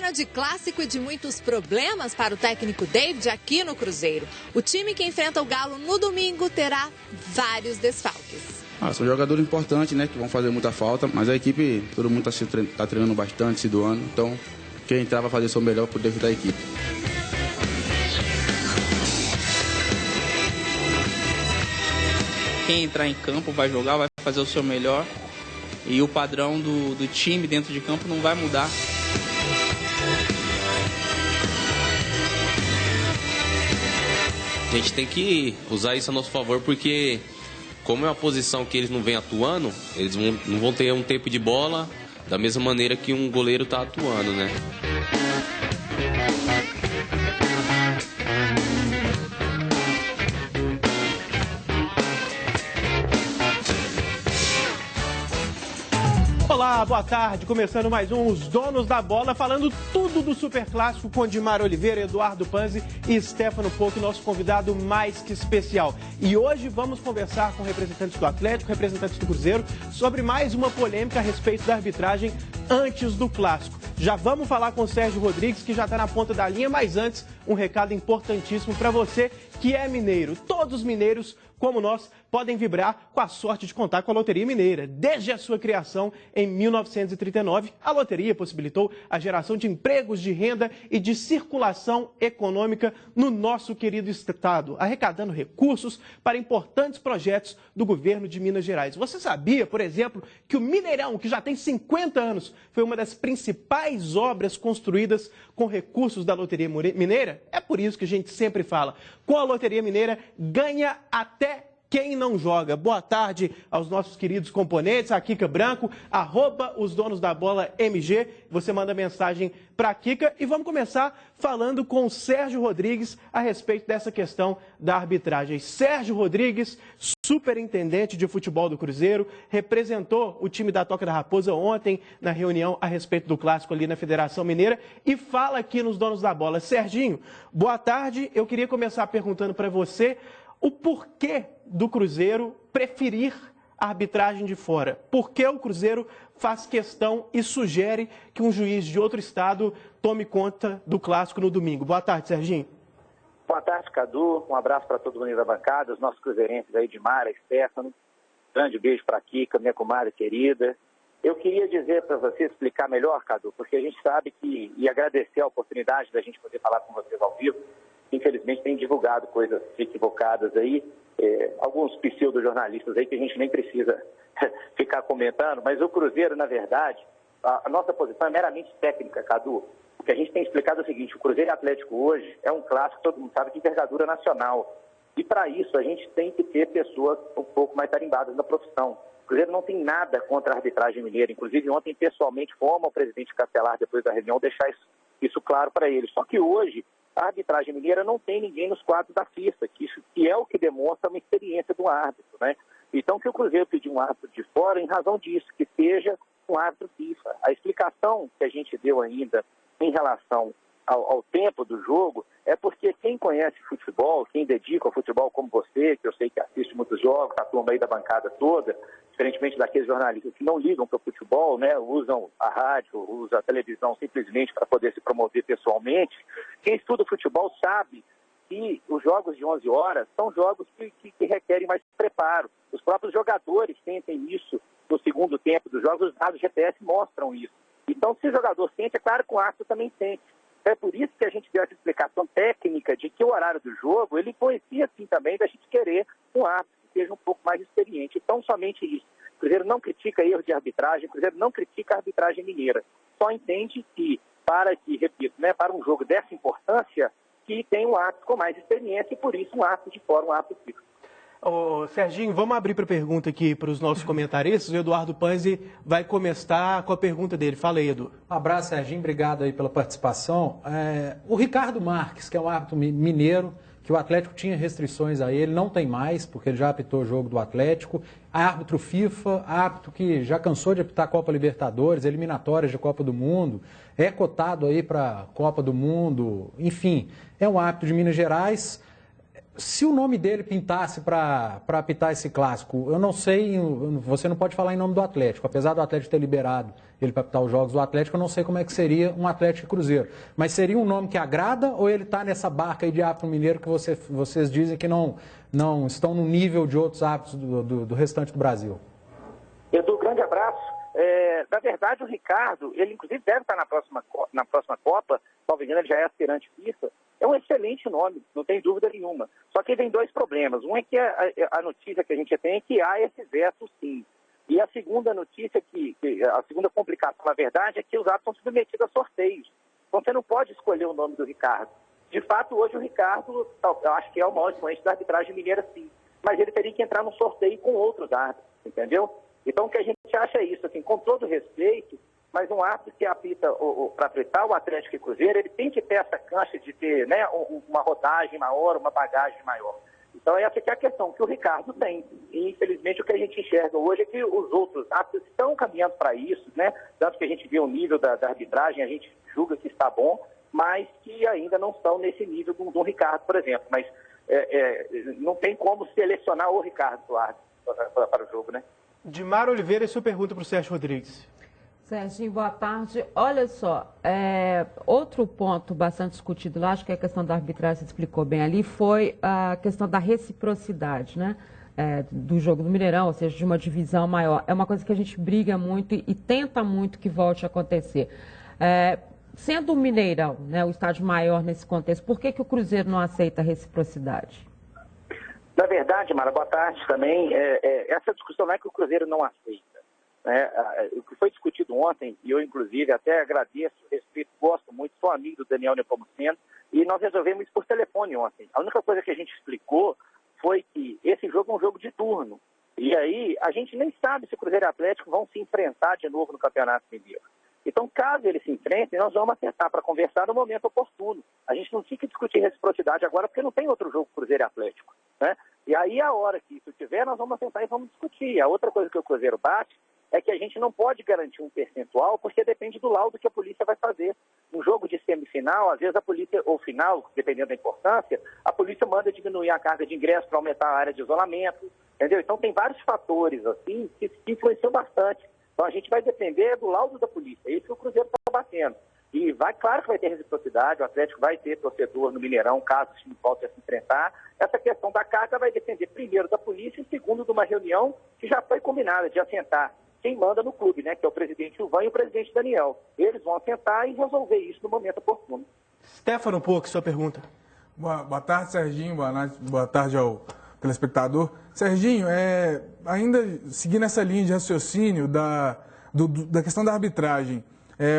semana de clássico e de muitos problemas para o técnico David aqui no Cruzeiro. O time que enfrenta o Galo no domingo terá vários desfalques. São jogadores importantes, né, que vão fazer muita falta, mas a equipe, todo mundo está treinando bastante, se doando, então quem entrar vai fazer o seu melhor para poder ajudar a equipe. Quem entrar em campo vai jogar, vai fazer o seu melhor e o padrão do time dentro de campo não vai mudar. A gente tem que usar isso a nosso favor, porque como é uma posição que eles não vêm atuando, eles não vão ter um tempo de bola da mesma maneira que um goleiro está atuando, né? Olá, boa tarde. Começando mais um Os Donos da Bola, falando tudo do Superclássico com Dimar Oliveira, Eduardo Panzi e Stefano Poc, nosso convidado mais que especial. E hoje vamos conversar com representantes do Atlético, representantes do Cruzeiro, sobre mais uma polêmica a respeito da arbitragem antes do Clássico. Já vamos falar com o Sérgio Rodrigues, que já está na ponta da linha, mas antes, um recado importantíssimo para você que é mineiro. Todos os mineiros, como nós, podem vibrar com a sorte de contar com a Loteria Mineira. Desde a sua criação em 1939, a loteria possibilitou a geração de empregos, de renda e de circulação econômica no nosso querido estado, arrecadando recursos para importantes projetos do governo de Minas Gerais. Você sabia, por exemplo, que o Mineirão, que já tem 50 anos, foi uma das principais obras construídas com recursos da Loteria Mineira? É por isso que a gente sempre fala, com a Loteria Mineira, ganha até quem não joga. Boa tarde aos nossos queridos componentes, a Kika Branco, @osdonosdabola_mg. Você manda mensagem para a Kika e vamos começar falando com o Sérgio Rodrigues a respeito dessa questão da arbitragem. Sérgio Rodrigues, superintendente de futebol do Cruzeiro, representou o time da Toca da Raposa ontem na reunião a respeito do clássico ali na Federação Mineira e fala aqui nos Donos da Bola. Serginho, boa tarde. Eu queria começar perguntando para você o porquê do Cruzeiro preferir a arbitragem de fora. Por que o Cruzeiro faz questão e sugere que um juiz de outro estado tome conta do clássico no domingo? Boa tarde, Serginho. Boa tarde, Cadu. Um abraço para todo mundo da bancada, os nossos cruzeirenses aí de Mara, Stefano. Grande beijo para a Kika, minha comadre querida. Eu queria dizer para você, explicar melhor, Cadu, porque a gente sabe que, e agradecer a oportunidade da gente poder falar com vocês ao vivo, infelizmente tem divulgado coisas equivocadas aí, alguns pseudo-jornalistas aí que a gente nem precisa ficar comentando, mas o Cruzeiro, na verdade, a nossa posição é meramente técnica, Cadu. O que a gente tem explicado é o seguinte, o Cruzeiro Atlético hoje é um clássico, todo mundo sabe, de envergadura nacional. E para isso a gente tem que ter pessoas um pouco mais tarimbadas na profissão. O Cruzeiro não tem nada contra a arbitragem mineira, inclusive ontem pessoalmente fomos ao presidente Castelar depois da reunião deixar isso claro para ele. Só que hoje a arbitragem mineira não tem ninguém nos quadros da FIFA, que é o que demonstra uma experiência do árbitro, né? Então, que o Cruzeiro pediu um árbitro de fora em razão disso, que seja um árbitro FIFA. A explicação que a gente deu ainda em relação ao tempo do jogo é porque quem conhece futebol, quem dedica ao futebol como você, que eu sei que assiste muitos jogos, a turma aí da bancada toda, diferentemente daqueles jornalistas que não ligam para o futebol, né, usam a rádio, usam a televisão simplesmente para poder se promover pessoalmente, quem estuda futebol sabe que os jogos de 11 horas são jogos que requerem mais preparo. Os próprios jogadores sentem isso no segundo tempo dos jogos, os dados GPS mostram isso. Então, se o jogador sente, é claro que o árbitro também sente. É por isso que a gente deu essa explicação técnica de que o horário do jogo, ele influencia assim também da gente querer um árbitro que seja um pouco mais experiente. Então, somente isso. O Cruzeiro não critica erros de arbitragem, o Cruzeiro não critica a arbitragem mineira. Só entende que, repito, para um jogo dessa importância, que tem um árbitro com mais experiência e, por isso, um árbitro de fora, um árbitro fixo. Ô, Serginho, vamos abrir para pergunta aqui para os nossos comentaristas. O Eduardo Panzi vai começar com a pergunta dele. Fala aí, Edu. Um abraço, Serginho. Obrigado aí pela participação. O Ricardo Marques, que é um árbitro mineiro, que o Atlético tinha restrições a ele, não tem mais, porque ele já apitou o jogo do Atlético. Árbitro FIFA, árbitro que já cansou de apitar Copa Libertadores, eliminatórias de Copa do Mundo, é cotado aí para Copa do Mundo, enfim, é um árbitro de Minas Gerais. se o nome dele pintasse para apitar esse clássico, eu não sei, você não pode falar em nome do Atlético, apesar do Atlético ter liberado ele para apitar os jogos do Atlético, eu não sei como é que seria um Atlético e Cruzeiro. Mas seria um nome que agrada ou ele está nessa barca aí de árbitro mineiro que vocês dizem que não estão no nível de outros árbitros do restante do Brasil? Edu, grande abraço. Na verdade, o Ricardo, ele inclusive deve estar na próxima Copa, talvez ele já é aspirante FIFA. É um excelente nome, não tem dúvida nenhuma. Só que vem dois problemas. Um é que a notícia que a gente tem é que há esse veto, sim. E a segunda notícia, a segunda complicação, na verdade, é que os atos são submetidos a sorteios. Então você não pode escolher o nome do Ricardo. De fato, hoje o Ricardo, eu acho que é o maior expoente da arbitragem mineira, sim. Mas ele teria que entrar num sorteio com outros árbitros, entendeu? Então o que a gente acha é isso, assim, com todo respeito, mas um árbitro que apita para apitar o Atlético e Cruzeiro, ele tem que ter essa cancha de ter, né, uma rodagem maior, uma bagagem maior. Então essa que é a questão que o Ricardo tem. E infelizmente o que a gente enxerga hoje é que os outros árbitros estão caminhando para isso, né? Tanto que a gente vê o nível da arbitragem, a gente julga que está bom, mas que ainda não estão nesse nível do Ricardo, por exemplo. Mas não tem como selecionar o Ricardo do árbitro para o jogo, né? Dimar Oliveira, e sua pergunta para o Sérgio Rodrigues. Serginho, boa tarde. Olha só, outro ponto bastante discutido lá, acho que a questão da arbitragem, você explicou bem ali, foi a questão da reciprocidade, né? Do jogo do Mineirão, ou seja, de uma divisão maior. É uma coisa que a gente briga muito e tenta muito que volte a acontecer. Sendo o Mineirão, né, o estádio maior nesse contexto, por que o Cruzeiro não aceita a reciprocidade? Na verdade, Mara, boa tarde também. Essa discussão não é que o Cruzeiro não aceita. O que foi discutido ontem, e eu inclusive até agradeço, respeito, gosto muito, sou amigo do Daniel Nepomuceno, e nós resolvemos isso por telefone ontem. A única coisa que a gente explicou foi que esse jogo é um jogo de turno. E aí a gente nem sabe se o Cruzeiro e o Atlético vão se enfrentar de novo no Campeonato Mineiro. Então, caso eles se enfrentem, nós vamos acertar para conversar no momento oportuno. A gente não fica discutindo reciprocidade agora, porque não tem outro jogo Cruzeiro e Atlético, né? E aí, a hora que isso tiver, nós vamos sentar e vamos discutir. A outra coisa que o Cruzeiro bate é que a gente não pode garantir um percentual, porque depende do laudo que a polícia vai fazer. Um jogo de semifinal, às vezes a polícia, ou final, dependendo da importância, a polícia manda diminuir a carga de ingresso para aumentar a área de isolamento, entendeu? Então, tem vários fatores, assim, que influenciam bastante. Então, a gente vai depender do laudo da polícia. É isso que o Cruzeiro está batendo. E claro que vai ter reciprocidade, o Atlético vai ter torcedor no Mineirão, caso o time volte a se enfrentar. Essa questão da carga vai depender primeiro da polícia e segundo de uma reunião que já foi combinada de assentar quem manda no clube, né, que é o presidente Ivan e o presidente Daniel. Eles vão assentar e resolver isso no momento oportuno. Stefano Poc, sua pergunta. Boa tarde, Serginho. Boa tarde ao telespectador. Serginho, ainda seguindo essa linha de raciocínio da questão da arbitragem,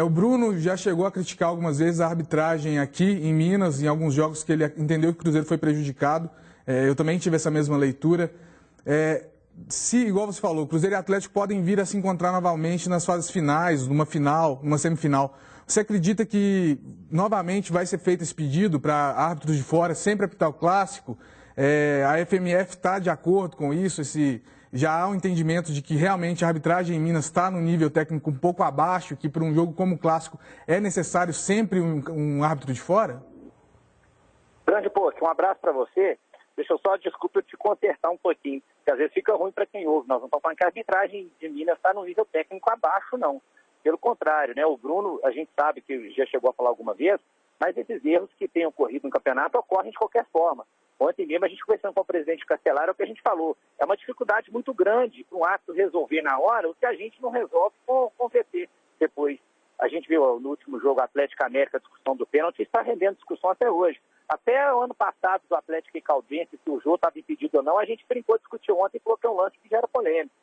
o Bruno já chegou a criticar algumas vezes a arbitragem aqui em Minas, em alguns jogos que ele entendeu que o Cruzeiro foi prejudicado. Eu também tive essa mesma leitura. Se, igual você falou, Cruzeiro e Atlético podem vir a se encontrar novamente nas fases finais, numa final, numa semifinal, você acredita que novamente vai ser feito esse pedido para árbitros de fora sempre apitar o clássico? A FMF está de acordo com isso? Já há um entendimento de que realmente a arbitragem em Minas está no nível técnico um pouco abaixo, que para um jogo como o clássico é necessário sempre um árbitro de fora? Grande Poc, um abraço para você. Deixa eu só, desculpa, eu te consertar um pouquinho, porque às vezes fica ruim para quem ouve. Nós não estamos falando que a arbitragem de Minas está no nível técnico abaixo, não. Pelo contrário, né? O Bruno, a gente sabe que já chegou a falar alguma vez, mas esses erros que têm ocorrido no campeonato ocorrem de qualquer forma. Ontem mesmo, a gente conversando com o presidente Castelar, é o que a gente falou. É uma dificuldade muito grande para um árbitro resolver na hora o que a gente não resolve com o VT depois. A gente viu no último jogo Atlético América, a discussão do pênalti, está rendendo discussão até hoje. Até o ano passado, do Atlético e Caldense, se o jogo estava impedido ou não, a gente brincou, discutiu ontem e colocou um lance que gera polêmica.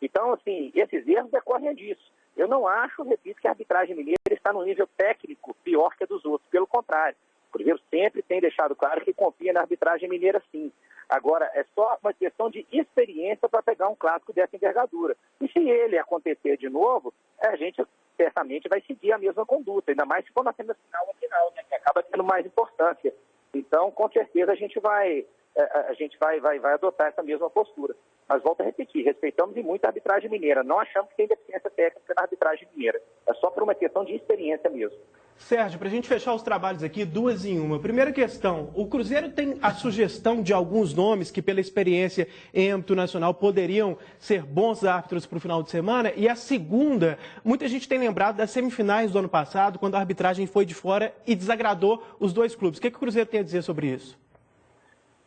Então, assim, esses erros decorrem disso. Eu não acho, repito, que a arbitragem mineira está no nível técnico pior que a dos outros. Pelo contrário, o Cruzeiro sempre tem deixado claro que confia na arbitragem mineira, sim. Agora, é só uma questão de experiência para pegar um clássico dessa envergadura. E se ele acontecer de novo, a gente certamente vai seguir a mesma conduta, ainda mais se for na semifinal ou final, né, que acaba tendo mais importância. Então, com certeza, a gente vai a gente vai adotar essa mesma postura. Mas volto a repetir, respeitamos e muito a arbitragem mineira. Não achamos que tem deficiência técnica na arbitragem mineira. É só por uma questão de experiência mesmo. Sérgio, para a gente fechar os trabalhos aqui, 2 em 1. Primeira questão, o Cruzeiro tem a sugestão de alguns nomes que, pela experiência em âmbito nacional, poderiam ser bons árbitros para o final de semana? E a segunda, muita gente tem lembrado das semifinais do ano passado, quando a arbitragem foi de fora e desagradou os 2 clubes. O que o Cruzeiro tem a dizer sobre isso?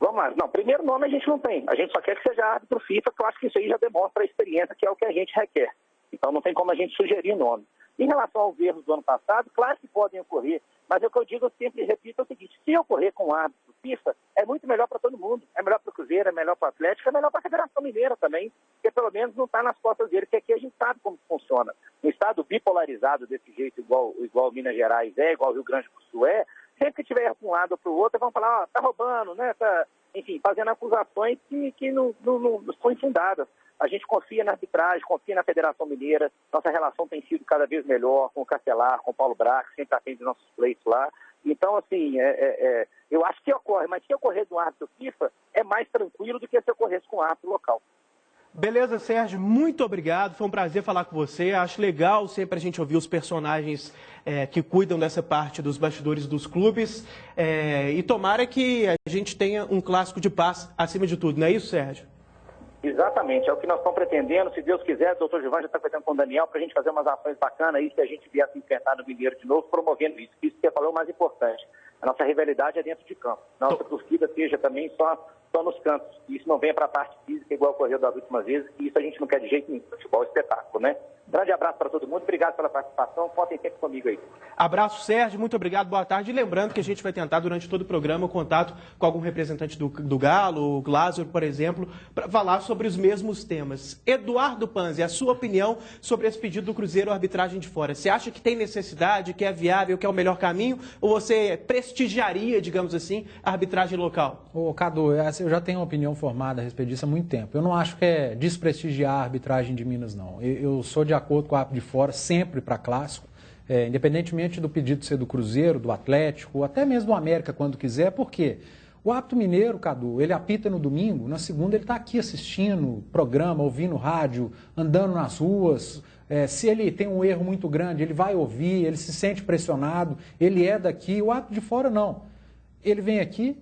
Vamos lá. Não, primeiro nome a gente não tem. A gente só quer que seja árbitro FIFA, que eu acho que isso aí já demonstra a experiência, que é o que a gente requer. Então não tem como a gente sugerir nome. Em relação aos erros do ano passado, claro que podem ocorrer, mas o que eu digo, eu sempre repito, é o seguinte: se ocorrer com o árbitro FIFA, é muito melhor para todo mundo. É melhor para o Cruzeiro, é melhor para o Atlético, é melhor para a Federação Mineira também, porque pelo menos não está nas costas dele, porque aqui a gente sabe como funciona. Um estado bipolarizado desse jeito, igual Minas Gerais igual Rio Grande do Sul sempre que tiver com um lado ou para o outro, vão falar, tá roubando, né? Enfim, fazendo acusações que não são infundadas. A gente confia na arbitragem, confia na Federação Mineira. Nossa relação tem sido cada vez melhor com o Castelar, com o Paulo Brax, sempre atende nossos pleitos lá. Então, assim, eu acho que ocorre, mas se ocorrer do árbitro FIFA, é mais tranquilo do que se ocorresse com o árbitro local. Beleza, Sérgio, muito obrigado. Foi um prazer falar com você. Acho legal sempre a gente ouvir os personagens que cuidam dessa parte dos bastidores dos clubes. E tomara que a gente tenha um clássico de paz acima de tudo, não é isso, Sérgio? Exatamente, é o que nós estamos pretendendo. Se Deus quiser, o doutor Gilvan já está pretendendo com o Daniel para a gente fazer umas ações bacanas aí, se a gente vier se enfrentar no Mineiro de novo, promovendo isso. Isso que você falou é o mais importante. A nossa rivalidade é dentro de campo. Nossa torcida seja também só nos cantos. Isso não venha para a parte física, igual ocorreu das últimas vezes, e isso a gente não quer de jeito nenhum. Futebol é espetáculo, né? Grande abraço para todo mundo, obrigado pela participação, contem sempre comigo aí. Abraço, Sérgio, muito obrigado, boa tarde. E lembrando que a gente vai tentar, durante todo o programa, o contato com algum representante do Galo, o Lázaro, por exemplo, para falar sobre os mesmos temas. Eduardo Panzi, a sua opinião sobre esse pedido do Cruzeiro, arbitragem de fora. Você acha que tem necessidade, que é viável, que é o melhor caminho, ou você prestigiaria, digamos assim, a arbitragem local? Ô, Cadu, eu já tenho uma opinião formada a respeito disso há muito tempo. Eu não acho que é desprestigiar a arbitragem de Minas, não. Eu sou de acordo com a árbitro de fora, sempre para clássico, independentemente do pedido ser do Cruzeiro, do Atlético, ou até mesmo do América, quando quiser. Por quê? O árbitro mineiro, Cadu, ele apita no domingo, na segunda ele está aqui assistindo programa, ouvindo rádio, andando nas ruas. Se ele tem um erro muito grande, ele vai ouvir, ele se sente pressionado, ele é daqui. O árbitro de fora, não. Ele vem aqui,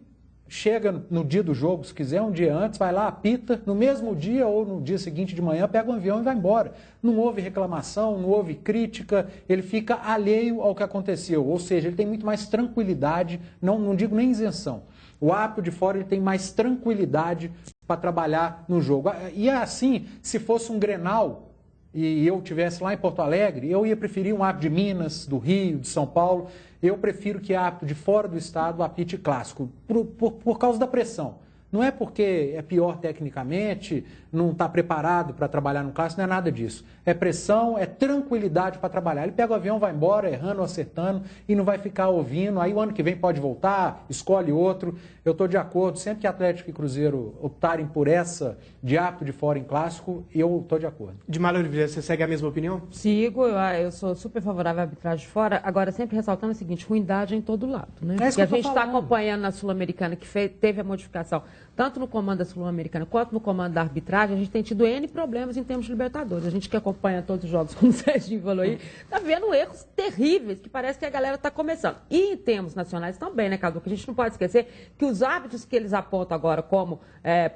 chega no dia do jogo, se quiser, um dia antes, vai lá, apita, no mesmo dia ou no dia seguinte de manhã, pega um avião e vai embora. Não houve reclamação, não houve crítica, ele fica alheio ao que aconteceu, ou seja, ele tem muito mais tranquilidade, não digo nem isenção. O árbitro de fora ele tem mais tranquilidade para trabalhar no jogo. E assim, se fosse um Grenal e eu estivesse lá em Porto Alegre, eu ia preferir um árbitro de Minas, do Rio, de São Paulo. Eu prefiro que árbitro de fora do estado apite clássico, por causa da pressão. Não é porque é pior tecnicamente, não está preparado para trabalhar no clássico, não é nada disso. É pressão, é tranquilidade para trabalhar. Ele pega o avião, vai embora, errando, acertando, e não vai ficar ouvindo. Aí o ano que vem pode voltar, escolhe outro. Eu estou de acordo, sempre que Atlético e Cruzeiro optarem por essa de árbitro de fora em clássico, eu estou de acordo. Dimara Oliveira, você segue a mesma opinião? Sigo, eu sou super favorável à arbitragem de fora. Agora, sempre ressaltando o seguinte, ruindade é em todo lado, né? É isso que a que eu gente está acompanhando na Sul-Americana, que teve a modificação, tanto no comando da Sul-Americana quanto no comando da arbitragem, a gente tem tido N problemas em termos de Libertadores. A gente que acompanha todos os jogos, como o Serginho falou aí, está vendo erros terríveis, que parece que a galera está começando. E em termos nacionais também, né, Cadu? Que a gente não pode esquecer que os árbitros que eles apontam agora como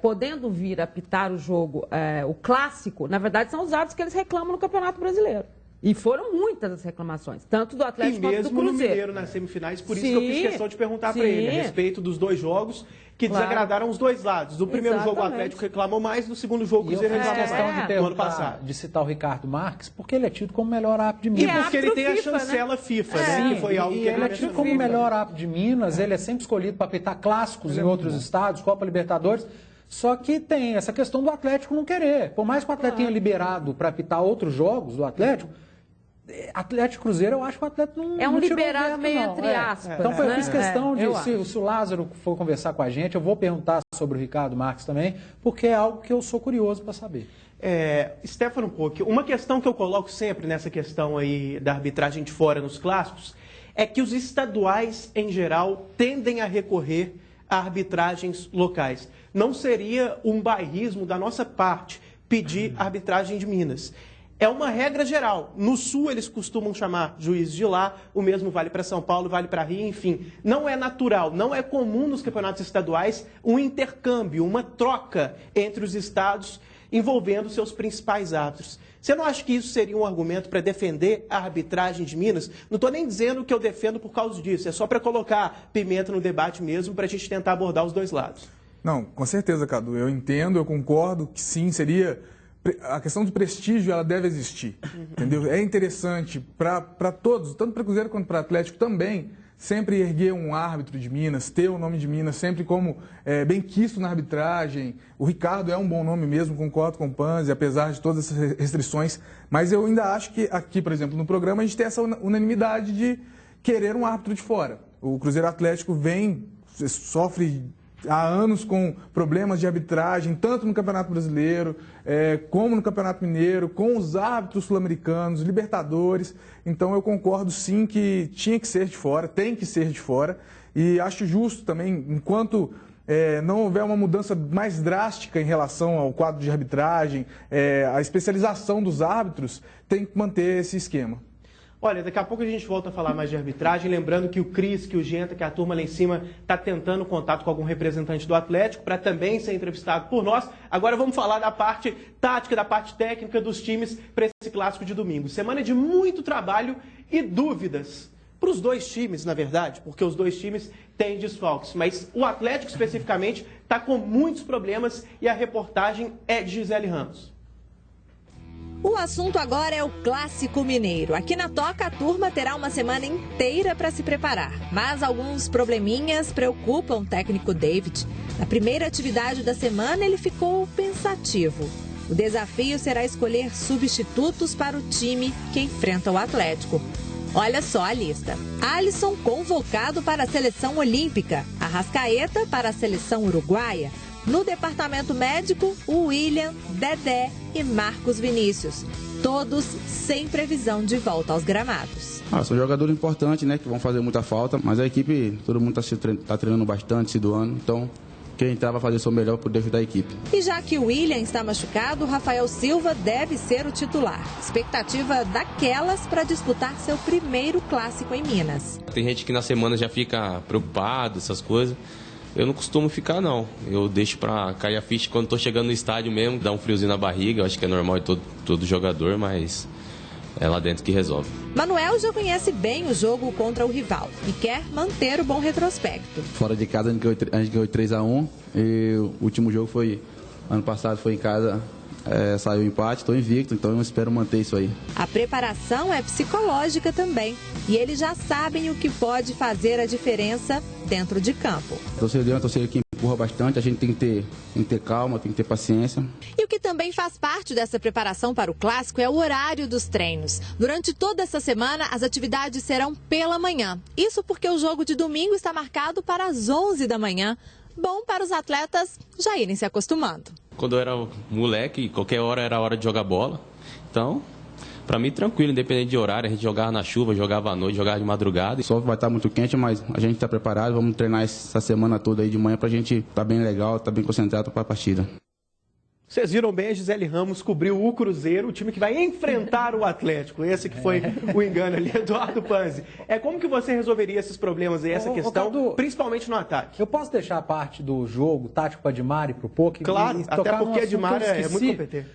podendo vir apitar o jogo, o clássico, na verdade, são os árbitros que eles reclamam no Campeonato Brasileiro. E foram muitas as reclamações, tanto do Atlético quanto do Cruzeiro. E mesmo no Mineiro, nas semifinais, por isso que eu fiz questão de perguntar para ele a respeito dos dois jogos que desagradaram os dois lados. Do primeiro jogo o Atlético reclamou mais, do segundo jogo o Cruzeiro reclamou mais, no ano passado. De citar o Ricardo Marques, porque ele é tido como o melhor árbitro de Minas. E porque ele tem a chancela FIFA, né? Que foi algo que ele é tido como o melhor árbitro de Minas, ele é sempre escolhido para apitar clássicos em outros estados, Copa Libertadores. Só que tem essa questão do Atlético não querer. Por mais que o Atlético tenha liberado para apitar outros jogos do Atlético, Atlético Cruzeiro, eu acho que o Atlético não é um não liberado veto, meio não. entre aspas. Então eu fiz questão de, se o Lázaro for conversar com a gente, eu vou perguntar sobre o Ricardo Marques também, porque é algo que eu sou curioso para saber. Stefano Pocchi, uma questão que eu coloco sempre nessa questão aí da arbitragem de fora nos clássicos é que os estaduais, em geral, tendem a recorrer arbitragens locais. Não seria um bairrismo da nossa parte pedir arbitragem de Minas. É uma regra geral. No Sul, eles costumam chamar juízes de lá, o mesmo vale para São Paulo, vale para Rio, enfim. Não é natural, não é comum nos campeonatos estaduais um intercâmbio, uma troca entre os estados envolvendo seus principais árbitros. Você não acha que isso seria um argumento para defender a arbitragem de Minas? Não estou nem dizendo que eu defendo por causa disso, é só para colocar pimenta no debate mesmo, para a gente tentar abordar os dois lados. Não, com certeza, Cadu. Eu entendo, eu concordo que sim, seria... A questão do prestígio, ela deve existir, entendeu? É interessante para todos, tanto para Cruzeiro quanto para Atlético também, sempre erguer um árbitro de Minas, ter o nome de Minas sempre como bem quisto na arbitragem. O Ricardo é um bom nome mesmo, concordo com o Panzi, apesar de todas essas restrições. Mas eu ainda acho que aqui, por exemplo, no programa, a gente tem essa unanimidade de querer um árbitro de fora. O Cruzeiro Atlético sofre há anos com problemas de arbitragem, tanto no Campeonato Brasileiro, como no Campeonato Mineiro, com os árbitros sul-americanos, Libertadores. Então eu concordo sim que tinha que ser de fora, tem que ser de fora. E acho justo também, enquanto não houver uma mudança mais drástica em relação ao quadro de arbitragem, a especialização dos árbitros, tem que manter esse esquema. Olha, daqui a pouco a gente volta a falar mais de arbitragem, lembrando que o Cris, que o Genta, que a turma lá em cima está tentando contato com algum representante do Atlético para também ser entrevistado por nós. Agora vamos falar da parte tática, da parte técnica dos times para esse clássico de domingo. Semana de muito trabalho e dúvidas para os dois times, na verdade, porque os dois times têm desfalques. Mas o Atlético especificamente está com muitos problemas e a reportagem é de Gisele Ramos. O assunto agora é o Clássico Mineiro. Aqui na Toca, a turma terá uma semana inteira para se preparar. Mas alguns probleminhas preocupam o técnico David. Na primeira atividade da semana, ele ficou pensativo. O desafio será escolher substitutos para o time que enfrenta o Atlético. Olha só a lista. Alisson convocado para a seleção olímpica. Arrascaeta para a seleção uruguaia. No departamento médico, o William, Dedé e Marcos Vinícius. Todos sem previsão de volta aos gramados. São jogadores importantes, né, que vão fazer muita falta, mas a equipe, todo mundo está treinando bastante, se doando, então quem entrar vai fazer o seu melhor para poder ajudar a equipe. E já que o William está machucado, o Rafael Silva deve ser o titular. Expectativa daquelas para disputar seu primeiro clássico em Minas. Tem gente que na semana já fica preocupado, essas coisas. Eu não costumo ficar, não. Eu deixo pra cair a ficha quando tô chegando no estádio mesmo, dá um friozinho na barriga. Eu acho que é normal de todo jogador, mas é lá dentro que resolve. Manuel já conhece bem o jogo contra o rival e quer manter o bom retrospecto. Fora de casa a gente ganhou 3-1 e o último jogo ano passado foi em casa. Saiu o empate, estou invicto, então eu espero manter isso aí. A preparação é psicológica também e eles já sabem o que pode fazer a diferença dentro de campo. A torcida é uma torcida que empurra bastante, a gente tem que ter calma, tem que ter paciência. E o que também faz parte dessa preparação para o clássico é o horário dos treinos. Durante toda essa semana, as atividades serão pela manhã. Isso porque o jogo de domingo está marcado para as 11 da manhã. Bom para os atletas já irem se acostumando. Quando eu era moleque, qualquer hora era hora de jogar bola. Então, para mim, tranquilo, independente de horário. A gente jogava na chuva, jogava à noite, jogava de madrugada. O sol vai estar muito quente, mas a gente está preparado. Vamos treinar essa semana toda aí de manhã para a gente estar bem legal, estar bem concentrado para a partida. Vocês viram bem, a Gisele Ramos cobriu o Cruzeiro, o time que vai enfrentar o Atlético. Esse que foi o engano ali, Eduardo Panzi. Como que você resolveria esses problemas e essa questão, Cadu, principalmente no ataque? Eu posso deixar a parte do jogo tático para Edmar e para o Poc? Claro, até porque Edmar é muito competente.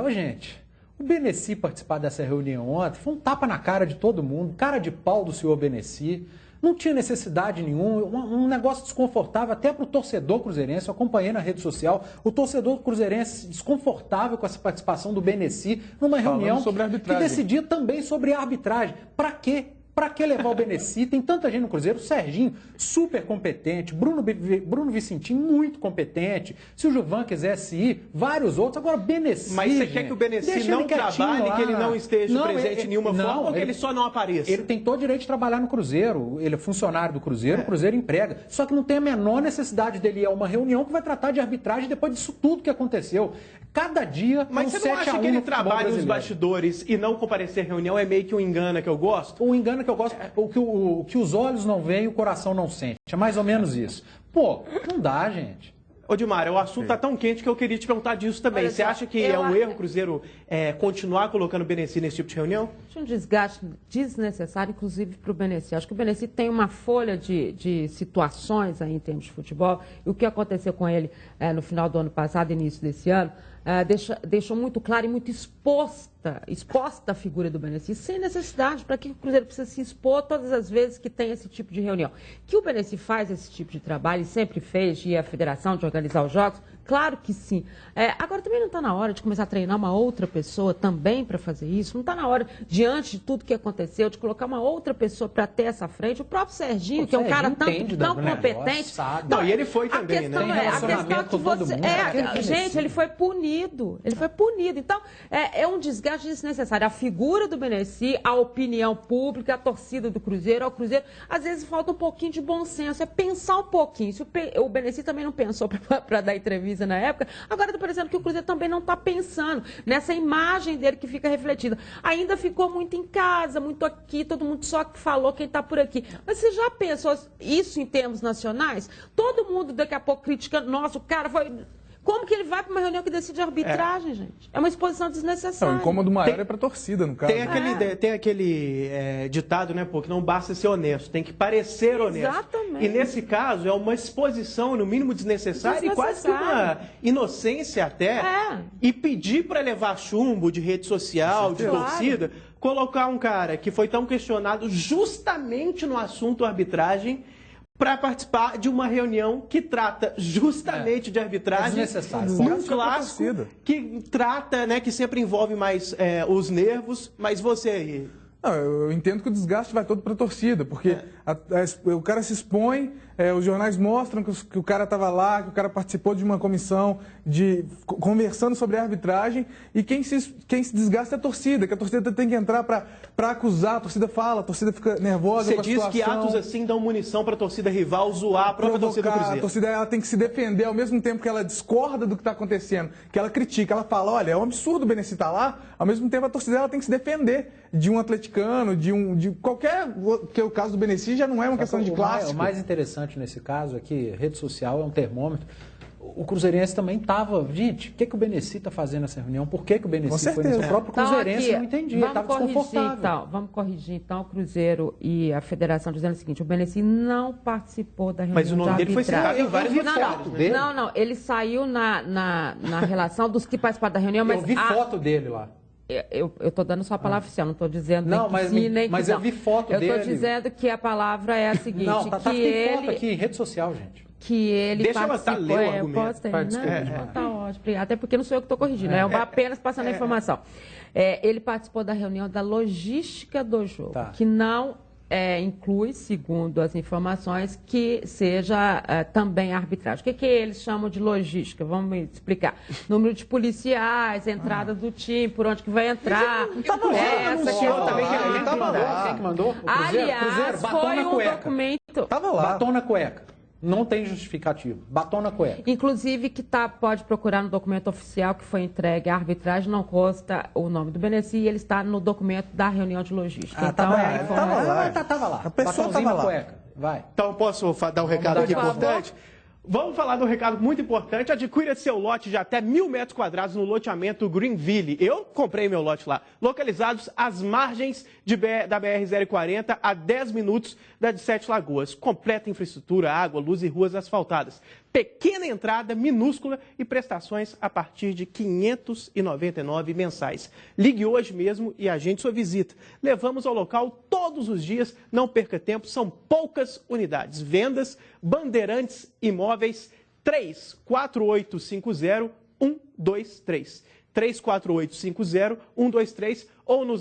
Gente, o Beneci participar dessa reunião ontem foi um tapa na cara de todo mundo, cara de pau do senhor Beneci. Não tinha necessidade nenhuma, um negócio desconfortável até para o torcedor cruzeirense. Eu acompanhei na rede social, o torcedor cruzeirense desconfortável com essa participação do Beneci numa reunião que decidia também sobre a arbitragem. Para quê? Para que levar o Beneci? Tem tanta gente no Cruzeiro. O Serginho, super competente. Bruno Vicentinho, muito competente. Se o Gilvan quisesse ir, vários outros. Agora, Beneci. Mas você quer que o Beneci não trabalhe, que ele não esteja presente de nenhuma forma ou que ele só não apareça? Ele tem todo o direito de trabalhar no Cruzeiro. Ele é funcionário do Cruzeiro, o Cruzeiro emprega. Só que não tem a menor necessidade dele ir a uma reunião que vai tratar de arbitragem depois disso tudo que aconteceu. Cada dia. Mas você não acha que ele trabalha nos bastidores e não comparecer à reunião é meio que um engano que eu gosto? O engano que eu gosto, o que os olhos não veem, o coração não sente. É mais ou menos isso. Pô, não dá, gente. Ô, Dilmara, o assunto está tão quente que eu queria te perguntar disso também. Olha Você só, acha que é um erro o Cruzeiro continuar colocando o Beneci nesse tipo de reunião? Acho um desgaste desnecessário, inclusive, para o Beneci. Acho que o Beneci tem uma folha de situações aí em termos de futebol. E o que aconteceu com ele no final do ano passado, início desse ano, deixou muito claro e muito exposta a figura do Beneci, sem necessidade. Para que o Cruzeiro precisa se expor todas as vezes que tem esse tipo de reunião? Que o Beneci faz esse tipo de trabalho, e sempre fez, e a federação de organizar os jogos, claro que sim. Agora, também não está na hora de começar a treinar uma outra pessoa também para fazer isso? Não está na hora, diante de tudo que aconteceu, de colocar uma outra pessoa para ter essa frente? O próprio Serginho, que é um cara tão competente. Não, e ele foi também, né? A questão é que você... gente, ele foi punido. Ele foi punido. Então, é um desgaste desnecessário. A figura do Beneci, a opinião pública, a torcida do Cruzeiro, ao Cruzeiro, às vezes falta um pouquinho de bom senso. É pensar um pouquinho. Se o Beneci também não pensou para dar entrevista na época, agora está parecendo que o Cruzeiro também não está pensando nessa imagem dele que fica refletida. Ainda ficou muito em casa, muito aqui, todo mundo só que falou quem está por aqui. Mas você já pensou isso em termos nacionais? Todo mundo daqui a pouco criticando, nossa, o cara foi... Como que ele vai para uma reunião que decide arbitragem, gente? É uma exposição desnecessária. O incômodo maior é para a torcida, no caso. Tem aquele ditado, né, pô, que não basta ser honesto, tem que parecer honesto. Exatamente. E nesse caso é uma exposição, no mínimo, desnecessária e quase que uma inocência até. E pedir para levar chumbo de rede social, de torcida, colocar um cara que foi tão questionado justamente no assunto arbitragem para participar de uma reunião que trata justamente de arbitragem, num clássico que trata, né, que sempre envolve mais os nervos, mas você aí... Não, eu entendo que o desgaste vai todo para a torcida, porque o cara se expõe, os jornais mostram que o cara estava lá, que o cara participou de uma comissão conversando sobre a arbitragem, e quem se desgasta é a torcida, que a torcida tem que entrar para acusar, a torcida fala, a torcida fica nervosa com a situação. Você diz que atos assim dão munição para a torcida rival zoar a própria torcida do Cruzeiro. A torcida ela tem que se defender ao mesmo tempo que ela discorda do que está acontecendo, que ela critica, ela fala, olha, é um absurdo o Beneci estar lá, ao mesmo tempo a torcida ela tem que se defender de um atleticano, de qualquer... Porque o caso do Beneci já não é uma questão de clássico. O mais interessante nesse caso é que rede social é um termômetro. O cruzeirense também estava... Gente, o que o Beneci está fazendo nessa reunião? Por que o Beneci foi nesse? O próprio cruzeirense não entendia, estava desconfortável. Vamos corrigir, então, o Cruzeiro e a federação dizendo o seguinte, o Beneci não participou da reunião. Mas o nome dele foi citado em várias fotos dele. Não, ele saiu na relação dos que participaram da reunião, mas... Eu vi foto dele lá. Eu estou dando só a palavra oficial, não estou dizendo não, nem mas, que sim, nem mas que não. Eu vi foto dele. Eu estou dizendo que a palavra é a seguinte, não, que ele... foto aqui em rede social, gente. Que ele Deixa participou... ela ler o argumento. Posso ter? Tá ótimo, obrigado. Até porque não sou eu que estou corrigindo, eu vou apenas passando a informação. Ele participou da reunião da logística do jogo, que não... inclui, segundo as informações, que seja também arbitragem. O que eles chamam de logística? Vamos me explicar. Número de policiais, entrada do time, por onde que vai entrar. Ele estava lá. Quem que mandou? Aliás, foi um documento... Estava lá. Batom na cueca. Não tem justificativo. Batom na cueca. Inclusive, que pode procurar no documento oficial que foi entregue à arbitragem, não consta o nome do Beneci, e ele está no documento da reunião de logística. Estava lá. A pessoa estava lá. Cueca. Vai. Então, posso dar um recado aqui importante? Vamos falar de um recado muito importante. Adquira seu lote de até 1.000 metros quadrados no loteamento Greenville. Eu comprei meu lote lá. Localizados às margens da BR-040, a 10 minutos da de Sete Lagoas. Completa infraestrutura, água, luz e ruas asfaltadas. Pequena entrada, minúscula e prestações a partir de R$ 599 mensais. Ligue hoje mesmo e agende sua visita. Levamos ao local todos os dias, não perca tempo, são poucas unidades. Vendas, Bandeirantes Imóveis, 34850-123. 34850-123 ou no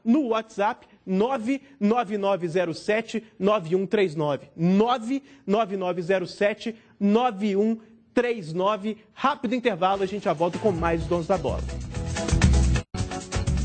no WhatsApp 99907-9139. 99907-9139. Rápido intervalo, a gente já volta com mais Donos da Bola.